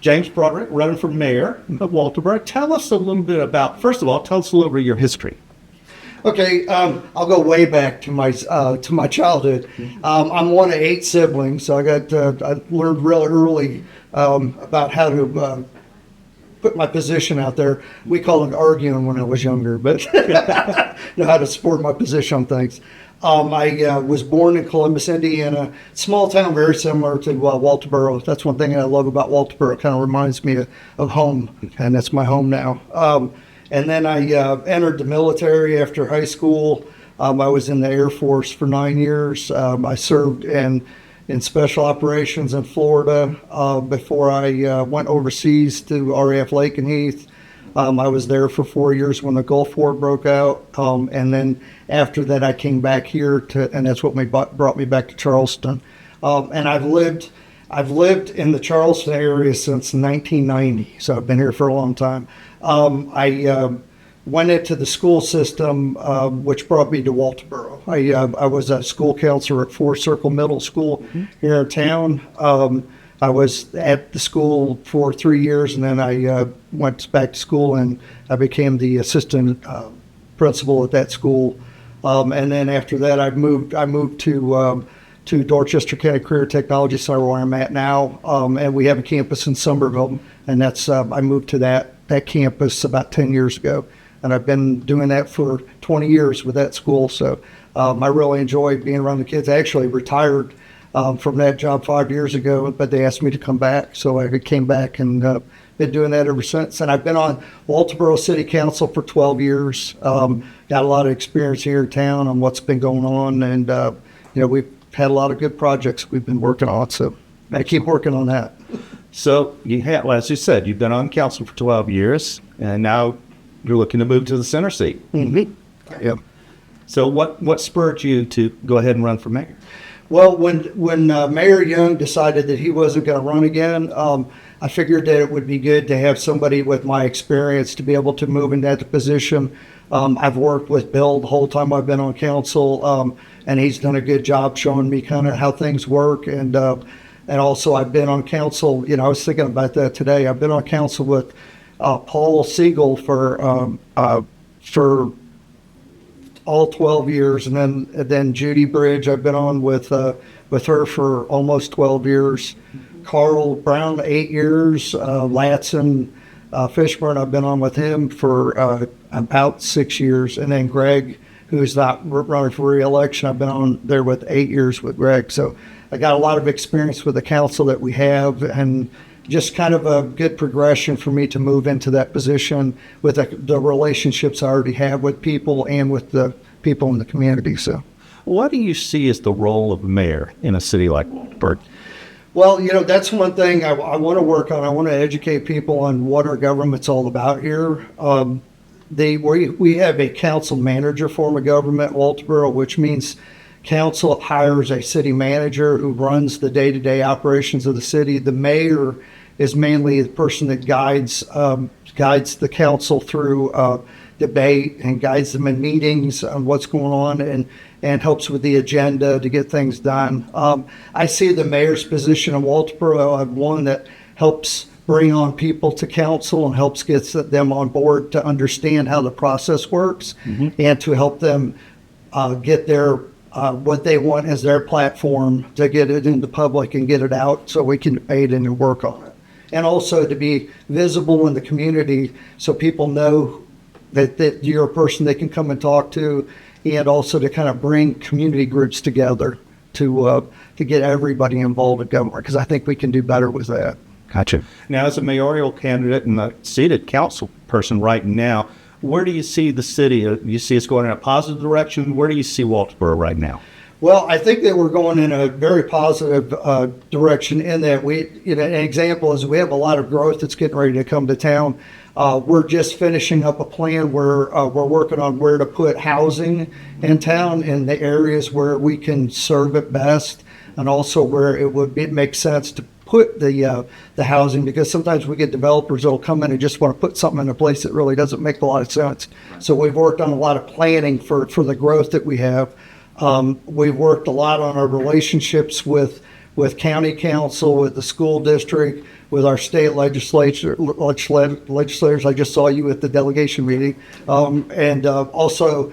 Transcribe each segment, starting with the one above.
James Broderick, running for mayor of Walterboro. Tell us a little bit about, first of all, tell us a little bit of your history. Okay, I'll go way back to my childhood. I'm one of 8 siblings, so I learned really early about how to put my position out there. We called it arguing when I was younger, but know how to support my position on things. I was born in Columbus, Indiana, small town, very similar to Walterboro. That's one thing I love about Walterboro. It kind of reminds me of home, and that's my home now. And then I entered the military after high school. I was in the Air Force for 9 years. I served in special operations in Florida before I went overseas to RAF Lakenheath. I was there for 4 years when the Gulf War broke out. And then after that, I came back here and that's what brought me back to Charleston. And I've lived in the Charleston area since 1990, so I've been here for a long time. I went into the school system, which brought me to Walterboro. I was a school counselor at Four Circle Middle School here in town. I was at the school for 3 years, and then I went back to school, and I became the assistant principal at that school. And then after that, I moved to Dorchester County Career Technology Center, where I'm at now, and we have a campus in Somerville, and that's I moved to that campus about 10 years ago, and I've been doing that for 20 years with that school. So I really enjoy being around the kids. I actually retired from that job 5 years ago, but they asked me to come back, so I came back and been doing that ever since. And I've been on Walterboro City Council for 12 years. Got a lot of experience here in town on what's been going on, and we've had a lot of good projects we've been working on, so I keep working on that. So you have, well, as you said, you've been on council for 12 years, and now you're looking to move to the center seat. Mm-hmm. Yep. So what spurred you to go ahead and run for mayor? Well, when Mayor Young decided that he wasn't going to run again, I figured that it would be good to have somebody with my experience to be able to move in that position. I've worked with Bill the whole time I've been on council, and he's done a good job showing me kind of how things work. And also I've been on council, I was thinking about that today. I've been on council with Paul Siegel for all 12 years, and then Judy Bridge I've been on with her for almost 12 years. Carl Brown 8 years. Latson Fishburne I've been on with him for about 6 years, and then Greg, who's not running for re-election, I've been on there with 8 years with Greg. So I got a lot of experience with the council that we have, and just kind of a good progression for me to move into that position with the relationships I already have with people and with the people in the community. So, what do you see as the role of mayor in a city like Walterboro? Well, that's one thing I want to work on. I want to educate people on what our government's all about here. We have a council manager form of government, Walterboro, which means council hires a city manager who runs the day-to-day operations of the city. The mayor is mainly the person that guides the council through debate and guides them in meetings on what's going on and helps with the agenda to get things done. I see the mayor's position in Walterboro as one that helps bring on people to council and helps get them on board to understand how the process works, and to help them get their what they want as their platform to get it in the public and get it out so we can debate and work on it. And also to be visible in the community so people know that you're a person they can come and talk to, and also to kind of bring community groups together to get everybody involved in government, because I think we can do better with that. Gotcha. Now, as a mayoral candidate and a seated council person right now, where do you see the city? You see us going in a positive direction? Where do you see Walterboro right now? Well, I think that we're going in a very positive direction in that an example is we have a lot of growth that's getting ready to come to town. We're just finishing up a plan where we're working on where to put housing in town in the areas where we can serve it best, and also where it would make sense to put the housing, because sometimes we get developers that'll come in and just want to put something in a place that really doesn't make a lot of sense. So we've worked on a lot of planning for the growth that we have. We've worked a lot on our relationships with with county council, with the school district, with our state legislators. I just saw you at the delegation meeting. And also,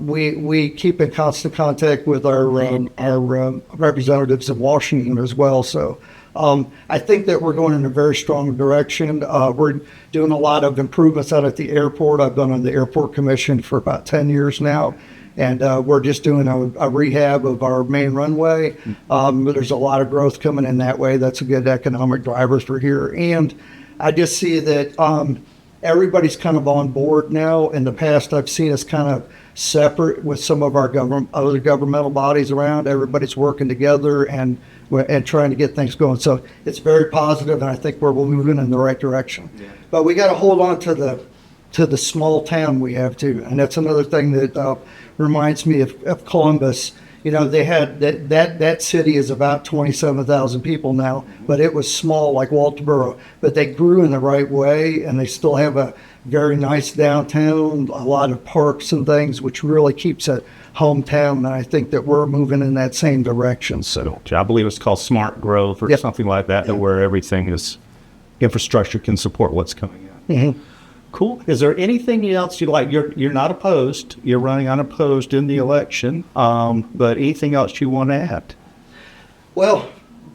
we keep in constant contact with our representatives in Washington as well. So I think that we're going in a very strong direction. We're doing a lot of improvements out at the airport. I've been on the airport commission for about 10 years now. And we're just doing a rehab of our main runway. There's a lot of growth coming in that way. That's a good economic driver for here. And I just see that everybody's kind of on board now. In the past, I've seen us kind of separate with some of our other governmental bodies around. Everybody's working together and trying to get things going. So it's very positive, and I think we're moving in the right direction. Yeah. But we got to hold on to the small town we have too, and that's another thing that reminds me of Columbus. You know, they had that city is about 27,000 people now, but it was small like Walterboro. But they grew in the right way, and they still have a very nice downtown, a lot of parks and things, which really keeps it hometown. And I think that we're moving in that same direction. So I believe it's called smart growth or something like that, where everything is infrastructure can support what's coming in. Mm-hmm. Cool. Is there anything else you'd like? You're not opposed. You're running unopposed in the election. But anything else you want to add? Well,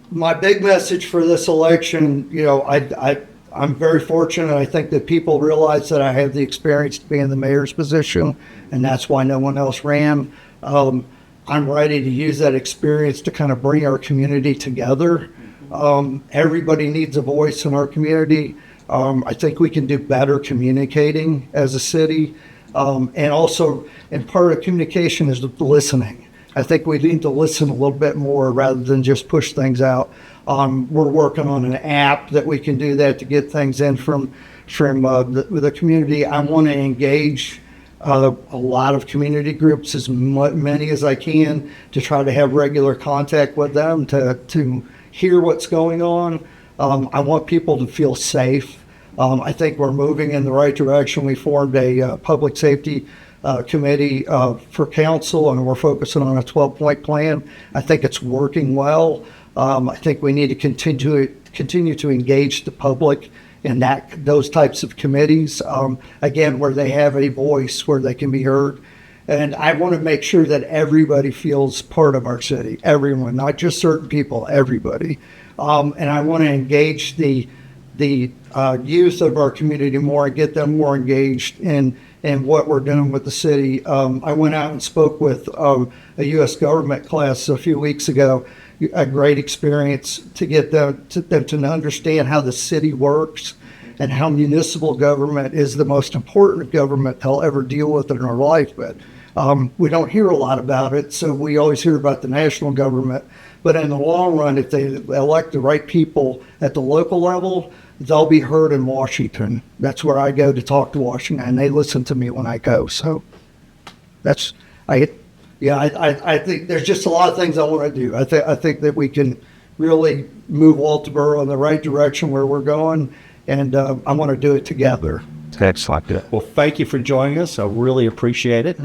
my big message for this election, you know, I'm very fortunate. I think that people realize that I have the experience to be in the mayor's position, and that's why no one else ran. I'm ready to use that experience to kind of bring our community together. Everybody needs a voice in our community. I think we can do better communicating as a city. And part of communication is listening. I think we need to listen a little bit more rather than just push things out. We're working on an app that we can do that to get things in from the community. I want to engage a lot of community groups, as many as I can, to try to have regular contact with them, to hear what's going on. I want people to feel safe. I think we're moving in the right direction. We formed a public safety committee for council, and we're focusing on a 12-point plan. I think it's working well. I think we need to continue to engage the public in those types of committees, again, where they have a voice, where they can be heard. And I want to make sure that everybody feels part of our city, everyone, not just certain people, everybody. And I want to engage the youth of our community more and get them more engaged in what we're doing with the city. I went out and spoke with a U.S. government class a few weeks ago. A great experience to get them to understand how the city works and how municipal government is the most important government they'll ever deal with in our life. But we don't hear a lot about it, so we always hear about the national government. But in the long run, if they elect the right people at the local level, they'll be heard in Washington. That's where I go to talk to Washington, and they listen to me when I go. So I think there's just a lot of things I want to do. I think that we can really move Walterboro in the right direction where we're going, and I want to do it together. Excellent. Well, thank you for joining us. I really appreciate it.